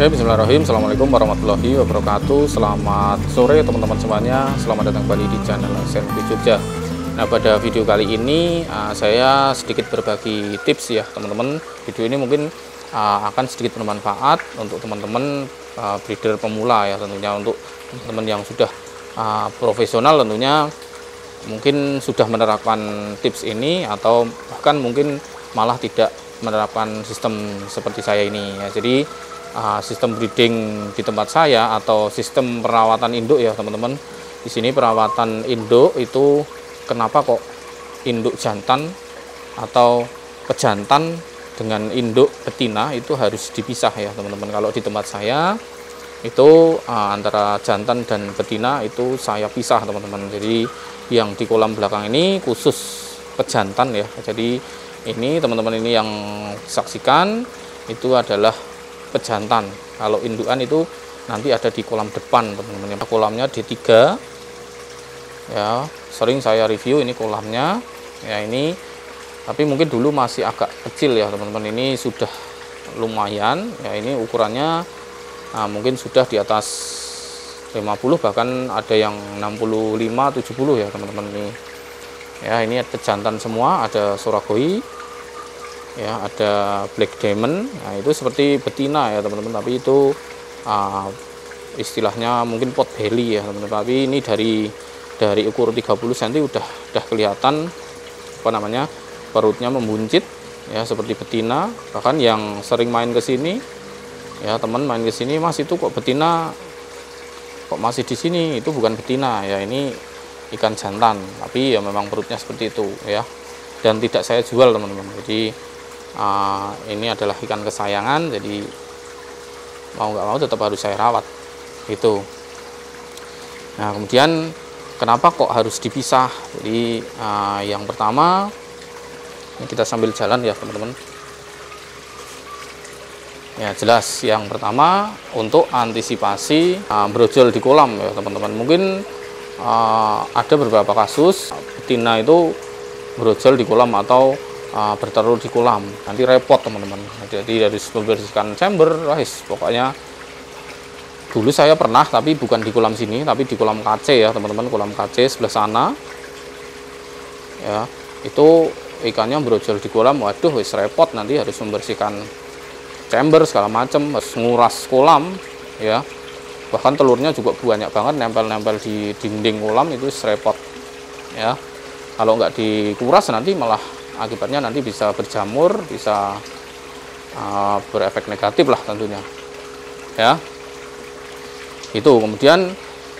Oke, bismillahirrahmanirrahim. Assalamualaikum warahmatullahi wabarakatuh. Selamat sore teman-teman semuanya. Selamat datang kembali di channel SNP Jogja. Nah, pada video kali ini saya sedikit berbagi tips ya teman-teman. Video ini mungkin akan sedikit bermanfaat untuk teman-teman breeder pemula ya, tentunya untuk teman-teman yang sudah profesional tentunya mungkin sudah menerapkan tips ini, atau bahkan mungkin malah tidak menerapkan sistem seperti saya ini ya. Jadi sistem breeding di tempat saya atau sistem perawatan induk ya teman-teman. Di sini perawatan induk itu kenapa kok induk jantan atau pejantan dengan induk betina itu harus dipisah ya teman-teman. Kalau di tempat saya itu antara jantan dan betina itu saya pisah teman-teman. Jadi yang di kolam belakang ini khusus pejantan ya. Jadi ini teman-teman ini yang saksikan itu adalah pejantan. Kalau indukan itu nanti ada di kolam depan teman-teman. Kolamnya D3 ya, sering saya review ini kolamnya ya ini, tapi mungkin dulu masih agak kecil ya teman-teman. Ini sudah lumayan ya, ini ukurannya mungkin sudah di atas 50, bahkan ada yang 65 70 ya teman-teman. Ini ya, ini pejantan semua, ada Soragoi ya, ada Black Diamond. Nah, itu seperti betina ya teman-teman, tapi itu istilahnya mungkin pot belly ya teman-teman. Tapi ini dari ukur 30 cm udah kelihatan apa namanya, perutnya membuncit ya seperti betina. Bahkan yang sering main ke sini ya, teman main ke sini, Mas itu kok betina kok masih di sini, itu bukan betina ya, ini ikan jantan, tapi ya memang perutnya seperti itu ya, dan tidak saya jual teman-teman. Jadi ini adalah ikan kesayangan, jadi mau nggak mau tetap harus saya rawat gitu. Nah, kemudian kenapa kok harus dipisah? Jadi yang pertama, ini kita sambil jalan ya teman-teman ya, jelas yang pertama untuk antisipasi brojol di kolam ya teman-teman. Mungkin ada beberapa kasus betina itu brojol di kolam atau bertelur di kolam, nanti repot teman-teman. Jadi harus membersihkan chamber, pokoknya dulu saya pernah, tapi bukan di kolam sini, tapi di kolam KC ya teman-teman, kolam KC sebelah sana ya, itu ikannya brojol di kolam. Waduh, wis repot, nanti harus membersihkan chamber segala macam, harus nguras kolam ya, bahkan telurnya juga banyak banget nempel-nempel di dinding kolam, itu repot ya. Kalau nggak dikuras nanti malah akibatnya nanti bisa berjamur, bisa berefek negatif lah tentunya ya. Itu kemudian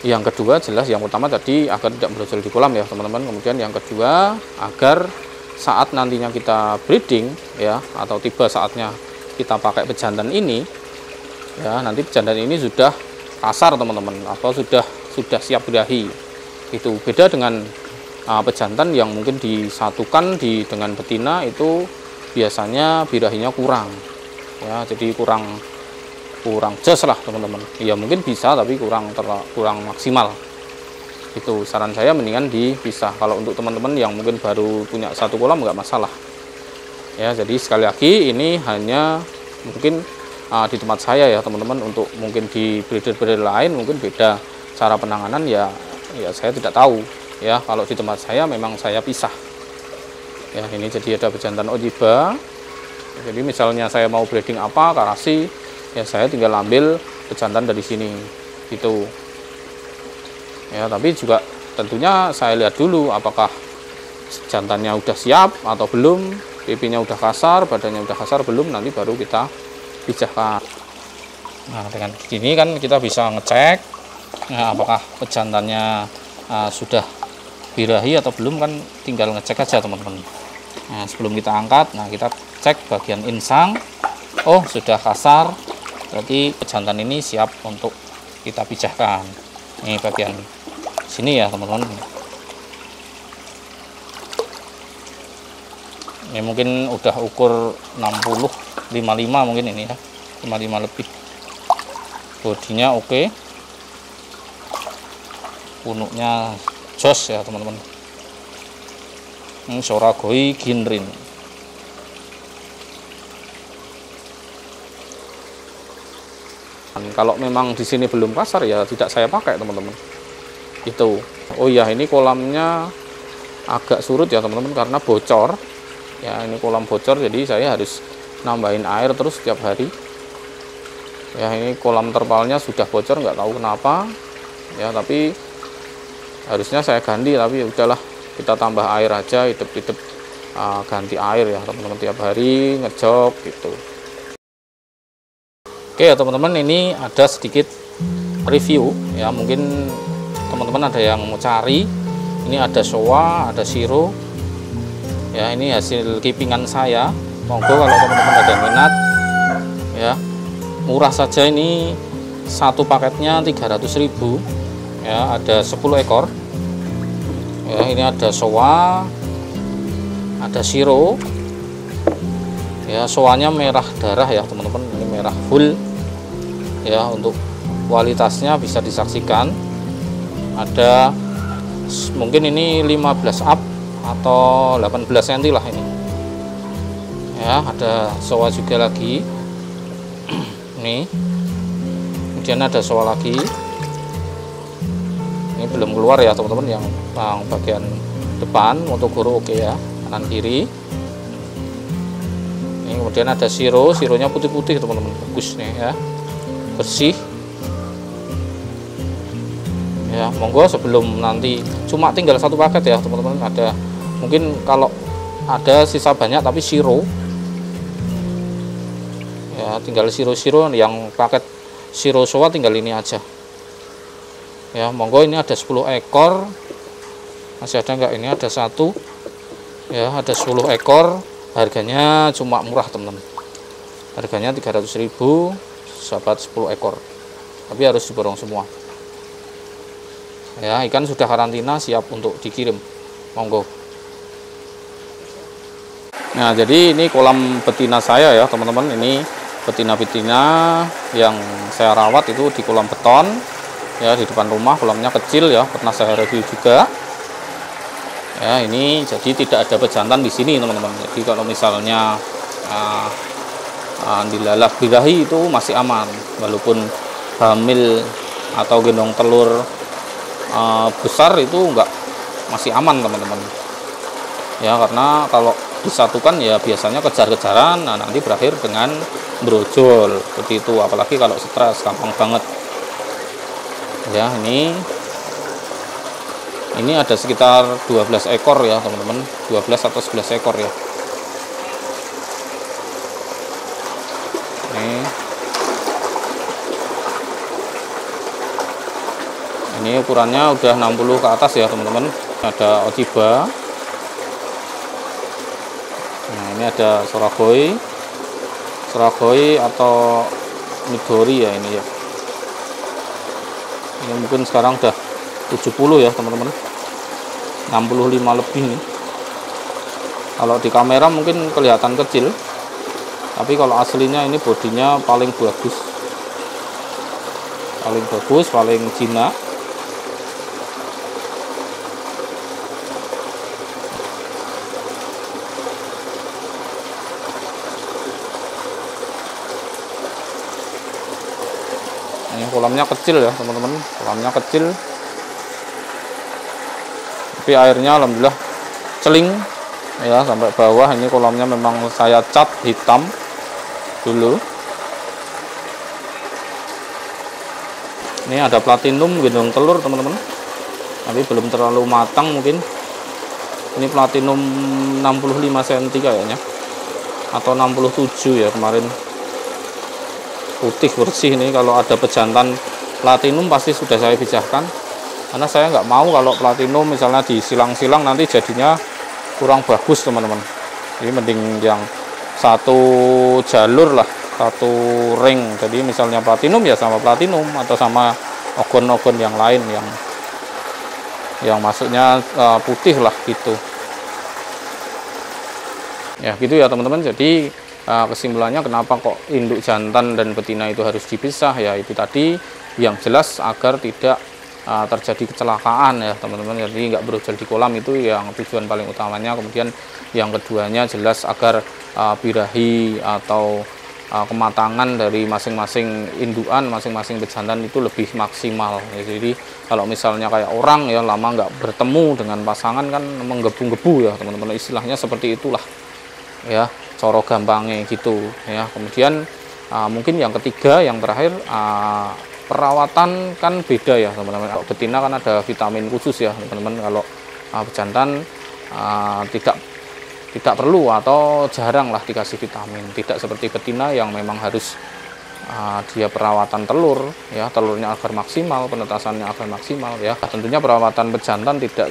yang kedua, jelas yang pertama tadi agar tidak brojol di kolam ya teman-teman. Kemudian yang kedua, agar saat nantinya kita breeding ya, atau tiba saatnya kita pakai pejantan ini ya, nanti pejantan ini sudah kasar teman-teman, atau sudah siap birahi. Itu beda dengan pejantan yang mungkin disatukan dengan betina, itu biasanya birahinya kurang ya, jadi kurang jos lah teman-teman ya. Mungkin bisa, tapi kurang maksimal. Itu saran saya mendingan dipisah. Kalau untuk teman-teman yang mungkin baru punya satu kolam nggak masalah ya. Jadi sekali lagi, ini hanya mungkin di tempat saya ya teman-teman. Untuk mungkin di breeder-breeder lain mungkin beda cara penanganan ya saya tidak tahu ya. Kalau di tempat saya memang saya pisah ya. Ini jadi ada pejantan Ojiba, jadi misalnya saya mau breeding apa, karasi ya, saya tinggal ambil pejantan dari sini gitu ya. Tapi juga tentunya saya lihat dulu apakah jantannya udah siap atau belum, pipinya udah kasar, badannya udah kasar belum, nanti baru kita pijahkan. Nah, dengan gini kan kita bisa ngecek apakah pejantannya sudah birahi atau belum, kan tinggal ngecek aja teman-teman. Nah, sebelum kita angkat, nah kita cek bagian insang, oh sudah kasar, berarti pejantan ini siap untuk kita pijahkan. Ini bagian sini ya teman-teman. Ini mungkin udah ukur 60 55 mungkin ini ya, 55 lebih. Bodinya oke, punuknya jos ya teman-teman. Ini Soragoi Ginrin. Kalau memang di sini belum kasar ya tidak saya pakai teman-teman. Itu. Oh iya, ini kolamnya agak surut ya teman-teman karena bocor. Ya, ini kolam bocor jadi saya harus nambahin air terus setiap hari. Ya, ini kolam terpalnya sudah bocor, nggak tahu kenapa. Ya, tapi harusnya saya ganti, tapi udahlah, kita tambah air aja, hidup-hidup ganti air ya teman-teman, tiap hari ngejok gitu. Oke ya teman-teman, ini ada sedikit review ya, mungkin teman-teman ada yang mau cari. Ini ada soa, ada siro ya, ini hasil keepingan saya. Monggo kalau teman-teman ada minat ya, murah saja, ini satu paketnya 300.000 ya, ada 10 ekor ya. Ini ada soa, ada siro ya, soanya merah darah ya teman-teman, ini merah full ya. Untuk kualitasnya bisa disaksikan, ada mungkin ini 15 up atau 18 cm lah ini ya. Ada soa juga lagi nih, kemudian ada soa lagi, ini belum keluar ya teman-teman, yang bagian depan Motogoro oke ya, kanan kiri. Ini kemudian ada sironya putih-putih teman-teman, bagus nih ya, bersih ya. Monggo sebelum nanti, cuma tinggal satu paket ya teman-teman, ada mungkin kalau ada sisa banyak tapi siro ya, tinggal siro yang paket siro soa tinggal ini aja ya. Monggo, ini ada 10 ekor, masih ada enggak? Ini ada satu ya, ada 10 ekor, harganya cuma murah teman-teman, harganya 300.000 sahabat, 10 ekor, tapi harus diborong semua ya. Ikan sudah karantina, siap untuk dikirim. Monggo. Nah, jadi ini kolam betina saya ya teman-teman, ini betina-betina yang saya rawat itu di kolam beton ya, di depan rumah. Kolamnya kecil ya, pernah saya review juga ya. Ini jadi tidak ada pejantan di sini teman-teman, jadi kalau misalnya dilalap birahi itu masih aman, walaupun hamil atau gendong telur besar itu enggak, masih aman teman-teman ya. Karena kalau disatukan ya biasanya kejar-kejaran, nah nanti berakhir dengan brojol seperti itu, apalagi kalau stres gampang banget ya. Ini ada sekitar 12 ekor ya teman-teman, 12 atau 11 ekor ya. Ini ukurannya udah 60 ke atas ya teman-teman. Ada ojiba. Nah, ini ada soragoi atau midori ya ini ya. Ini mungkin sekarang udah 70 ya teman-teman, 65 lebih nih. Kalau di kamera mungkin kelihatan kecil, tapi kalau aslinya ini bodinya paling bagus, paling jinak. Ini kolamnya kecil ya teman-teman, kolamnya kecil, tapi airnya alhamdulillah celing ya sampai bawah. Ini kolamnya memang saya cat hitam dulu. Ini ada platinum gendong telur teman-teman, tapi belum terlalu matang mungkin. Ini platinum 65 cm kayaknya, atau 67 ya kemarin. Putih bersih ini. Kalau ada pejantan platinum pasti sudah saya pijahkan, karena saya nggak mau kalau platinum misalnya disilang-silang nanti jadinya kurang bagus teman-teman. Jadi mending yang satu jalur lah, satu ring. Jadi misalnya platinum ya sama platinum, atau sama ogon-ogon yang lain yang masuknya putih lah gitu ya. Gitu ya teman-teman. Jadi kesimpulannya kenapa kok induk jantan dan betina itu harus dipisah ya, itu tadi yang jelas agar tidak terjadi kecelakaan ya teman-teman. Jadi nggak brojol di kolam, itu yang tujuan paling utamanya. Kemudian yang keduanya jelas agar birahi atau kematangan dari masing-masing indukan, masing-masing pejantan itu lebih maksimal. Jadi kalau misalnya kayak orang ya lama nggak bertemu dengan pasangan kan menggebu-gebu ya teman-teman, istilahnya seperti itulah ya, coro gampangnya gitu ya. Kemudian mungkin yang ketiga, yang terakhir, perawatan kan beda ya teman-teman. Kalau betina kan ada vitamin khusus ya teman-teman, kalau pejantan tidak perlu atau jarang lah dikasih vitamin. Tidak seperti betina yang memang harus dia perawatan telur ya, telurnya agar maksimal, penetasannya agar maksimal ya. Tentunya perawatan pejantan tidak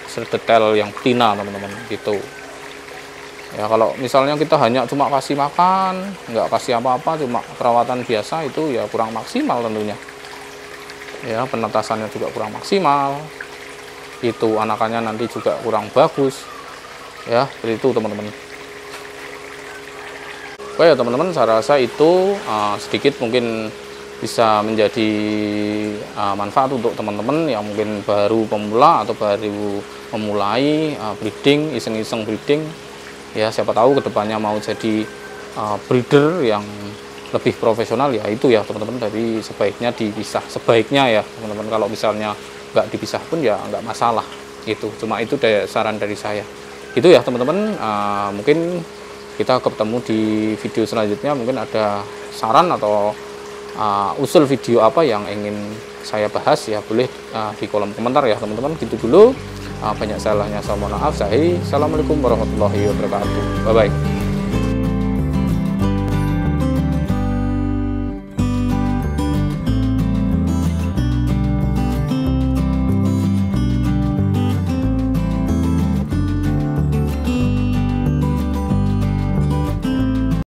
sedetail yang betina teman-teman gitu ya. Kalau misalnya kita hanya cuma kasih makan, nggak kasih apa-apa, cuma perawatan biasa, itu ya kurang maksimal tentunya ya, penetasannya juga kurang maksimal, itu anakannya nanti juga kurang bagus ya, seperti itu teman-teman. Oke ya teman-teman, saya rasa itu sedikit mungkin bisa menjadi manfaat untuk teman-teman yang mungkin baru pemula atau baru memulai breeding, iseng-iseng breeding ya. Siapa tahu kedepannya mau jadi breeder yang lebih profesional ya, itu ya teman-teman, dari sebaiknya dipisah, sebaiknya ya teman-teman. Kalau misalnya nggak dipisah pun ya nggak masalah, itu cuma itu saran dari saya itu ya teman-teman. Mungkin kita ketemu di video selanjutnya, mungkin ada saran atau usul video apa yang ingin saya bahas ya, boleh di kolom komentar ya teman-teman. Gitu dulu, banyak salahnya saya mohon maaf. Assalamualaikum warahmatullahi wabarakatuh. Bye bye.